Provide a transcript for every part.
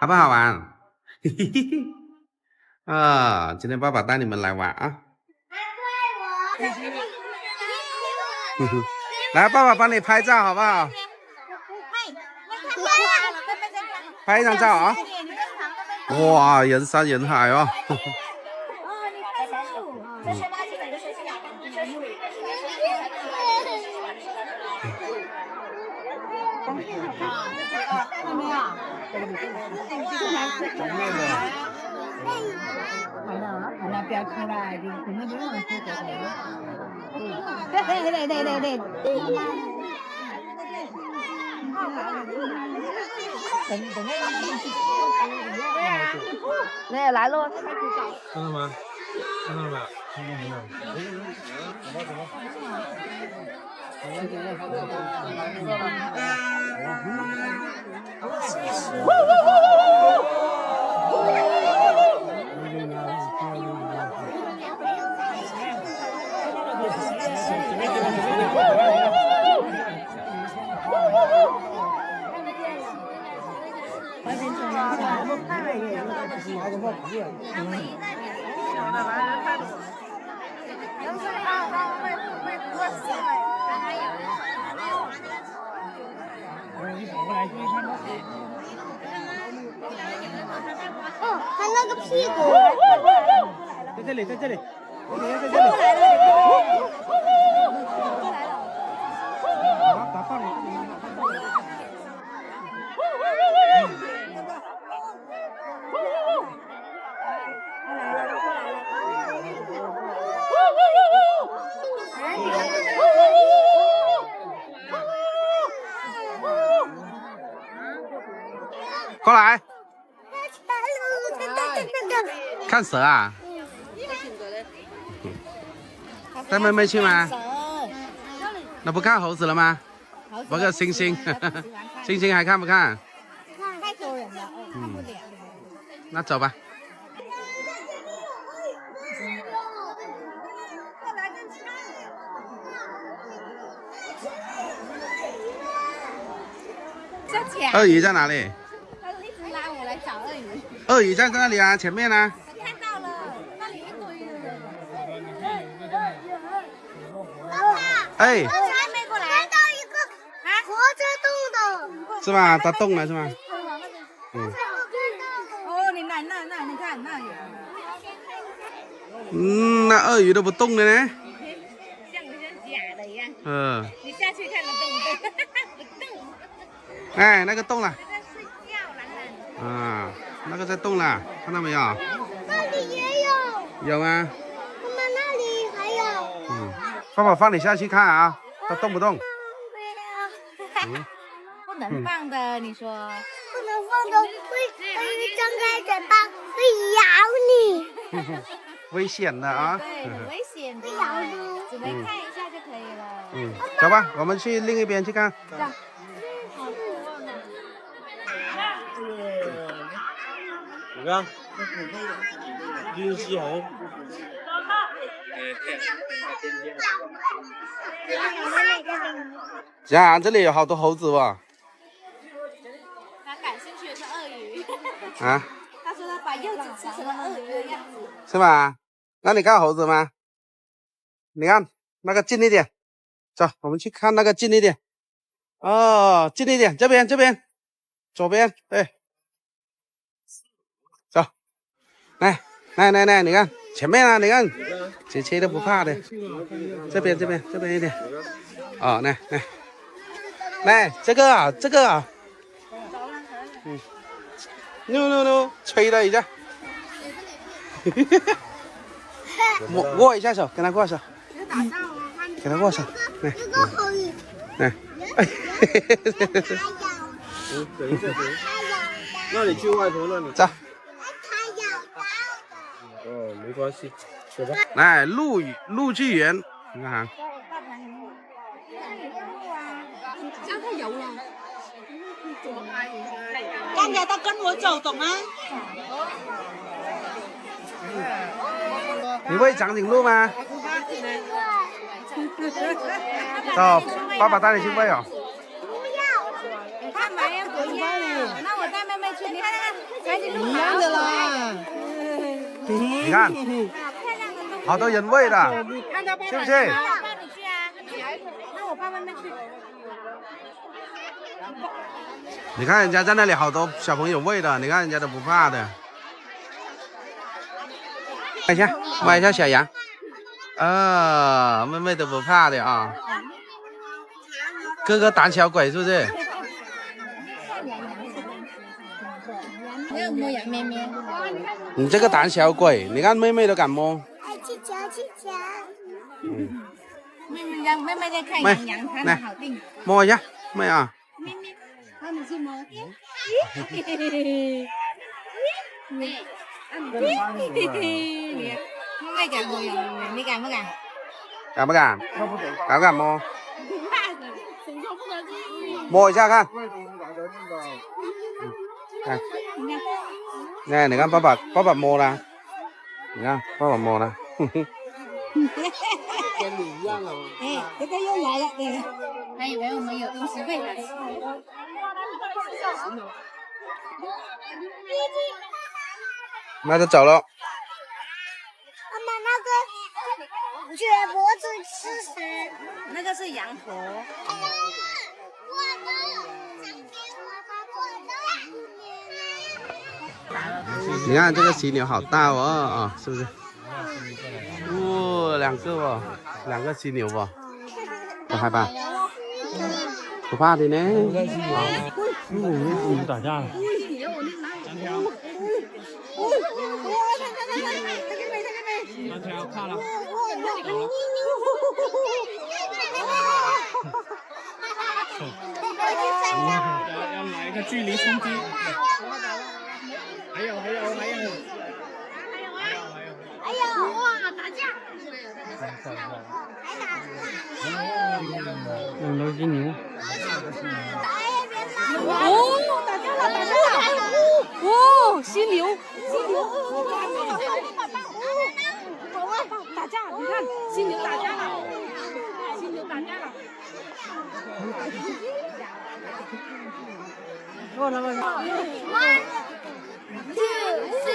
好不好玩？啊，今天爸爸带你们来玩啊！来，爸爸帮你拍照好不好？拍一张照啊！哇，人山人海哦。好了，不要哭了，你可能不用哭对。对，来喽。看到吗？看到了没有？看到没有？哦，还那个屁股。在这里，在这里。过来了。打爆你！过来，看蛇啊？带妹妹去吗？那不看猴子了吗？不看猩猩，猩猩还看不看？太多人了，看不了。那走吧。鳄鱼在哪里？他一直拉我来找鳄鱼。鳄鱼在那里啊，前面呢。我看到了，那里一堆人。哎，刚才没过来。看到一个活着动的。是吧？它动了是吗？嗯。哦，你看那有。那鳄鱼都不动了呢。像假的一样。你下去看它动不动？不动。哎，那个动了。在睡觉，懒懒。啊，那个在动了，看到没有？那里也有。有吗？妈妈那里还有。爸爸放你下去看啊，它动不动？不能放的，你说。不能放的，鳄鱼张开嘴巴会咬你。危险的啊！对，很危险的。会咬你。只能看一下就可以了。走吧，我们去另一边去看。怎么样？金丝猴。呀，这里有好多猴子哦。他感兴趣的是鳄鱼。啊？他说他把柚子吃成了鳄鱼的样子。是吧？那你看猴子吗？你看那个近一点，走，我们去看那个近一点。哦，近一点，这边，左边，对。走，来，你看前面啊，你看，姐姐都不怕的。这边一点。哦，来，这个啊。no，吹了一下。握一下手，跟他握手。给他握手。来，等一下。那你去外婆那里。走。哦，没关系，走吧。来，陆剧园，你看。这太油了。大家都跟我走，懂吗？你会长颈鹿吗？走，爸爸带你去喂哦。不要。他买还要不一样。那我带妹妹去，你看看，赶紧录一样的啦。你看，好多人喂的，是不是？带你去啊，那我抱妹妹去。你看人家在那里好多小朋友喂的，你看人家都不怕的。看一下，摸一下小羊。妹妹都不怕的啊。哥哥胆小鬼是不是？没有摸羊咩咩。你这个胆小鬼，你看妹妹都敢摸。哎，去夹去夹。妹妹在看羊羊，它很好定。摸一下，妹啊。那你去摸。妹敢摸羊，你敢不敢？敢不敢？敢不敢摸？摸一下看。看，你看爸爸摸了，你看爸爸摸了。跟你一样了。哎，这个又来了，对。还以为我们有东西喂它。那就走了。妈妈，那个卷脖子是谁？那个是羊驼。你看这个犀牛好大哦，是不是？两个哦，2个犀牛哦，不害怕？不怕的呢。打架了。单挑看了。要来一个距离冲击。还有，哇，打架！两头金牛。哦，打架了！哦，犀牛，打架！你看，犀牛打架了。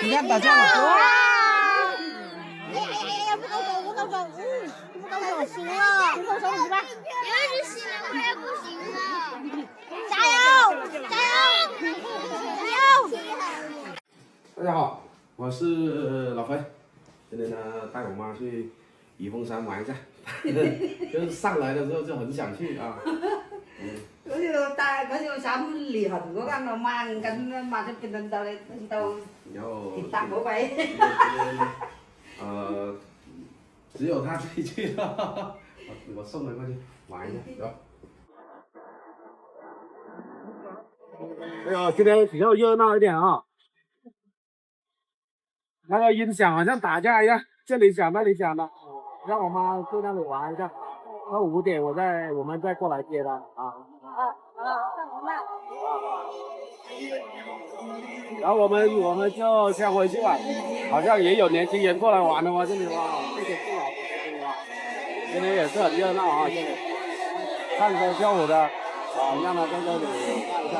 你看打架了。哇！不动手，不行了，不动手你吧。你要是行了，我也不行了。加油！大家好，我是老飞，今天呢带我妈去宜丰山玩一下，就是上来的时候就很想去啊。嗰條衫裂痕嗰間就掹緊啦，抹咗變到然後跌達嗰位。只有他自己去了，我送他过去玩一下，走。哎呦，今天比较热闹一点啊。那个音响好像打架一样，这里响那里响的，让我妈去那里玩一下。那5点我们再过来接她啊。然后我们就先回去了，好像也有年轻人过来玩的哇，这里哇，这些不老这里哇，今天也是很热闹啊，这里唱歌跳舞的啊，让他在这里看一下。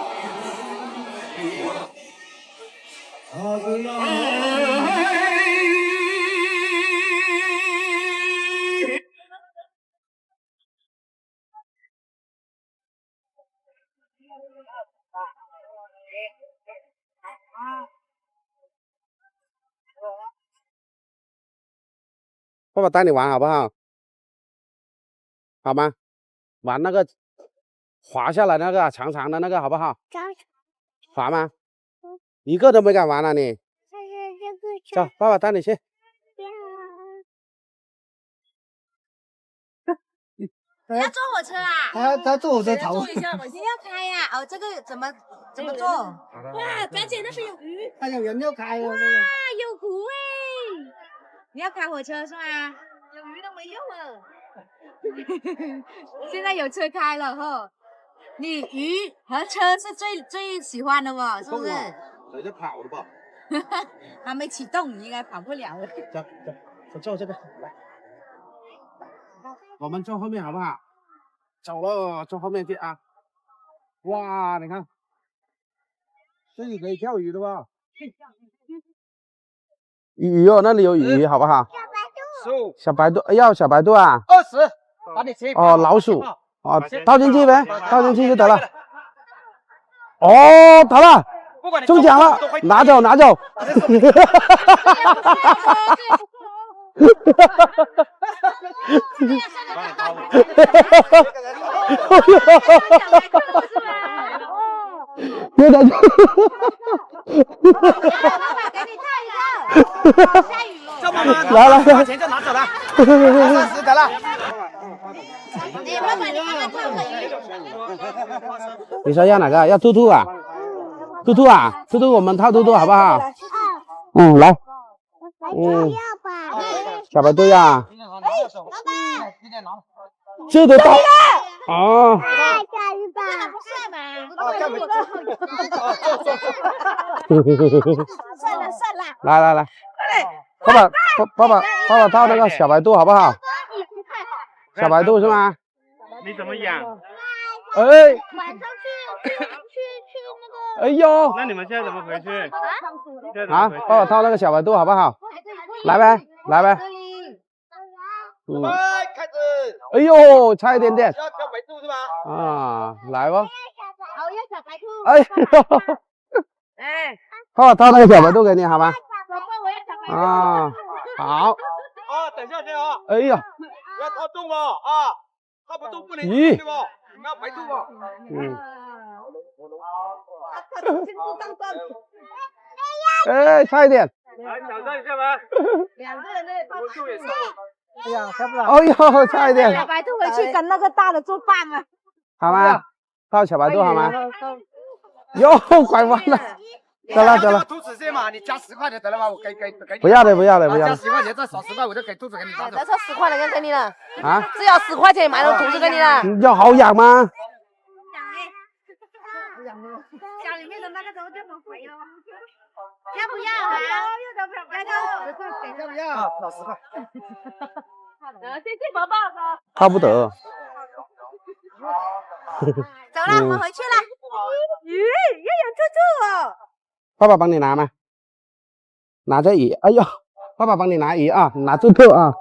爸爸带你玩好不好？好吗？玩那个滑下来那个长长的那个好不好？滑吗？一个都没敢玩啊你。走，爸爸带你去。要坐火车啊？他坐我的头。坐一下，我先要开呀。哦，这个怎么坐？哇，表姐那边有鱼。他有人要开了。哇，有湖哎！你要开火车是吗？有鱼都没用了。现在有车开了哈。你鱼和车是最喜欢的嘛，是不是？谁在跑的吧？还没启动，你应该跑不了了。走，我坐这个，来，我们坐后面好不好？走了，坐后面去啊！哇，你看这里可以钓鱼的吧？鱼哦，那里有鱼，好不好？ 15、小白兔，要小白兔啊？ 20，把你切。哦，老鼠，哦，倒进去呗，倒进去就得了。哦，得了，中奖了，拿走拿走。别打球！给你看一个，下雨了。这妈妈来来把钱就拿走了，30得了。你爸爸，你看看套个鱼。你说要哪个？要兔兔啊？兔兔啊？兔兔，我们套兔兔好不好？嗯，来，嗯，小白兔呀，这都到啊！算了算了，来来来，爸爸套那个小白兔好不好？小白兔是吗？你怎么养？哎，晚上去那个。哎呦，那你们现在怎么回去？现在怎啊，么回去？帮我套那个小白兔好不好？来呗，来呗。嗯，开始。哎呦，差一点点要跳白兔是吧？啊，来吧。好，要小白兔。哎呦，哎，帮我套那个小白兔给你好吗？宝宝，我要小白兔。啊，好。啊，等下先啊，哎呀，不要套动哦啊，套不动不能咦对吧？你要白兔哦。嗯，他哎，差一点。来挑战一下吧。两个人的我就也是。哎呀，下不了。哎呦，差一点，小白兔回去跟那个大的做伴嘛。好吗？套小白兔好吗？哟，拐弯了，走了走了，兔子先嘛，你加10块就得了吧？我给你。不要了不要了不要加了10块钱，再少10块，我就给兔子给你拿走。再说10块了，给你了，啊！只要10块钱买了兔子给你了。要好养吗？家里面的那个都这么肥了，要不要啊？要不要？啊，少10块。谢谢宝宝哥。套不得。走了，我们回去了。咦，要养兔兔哦。爸爸帮你拿吗？拿着鱼，哎呦，爸爸帮你拿鱼啊，拿兔兔啊。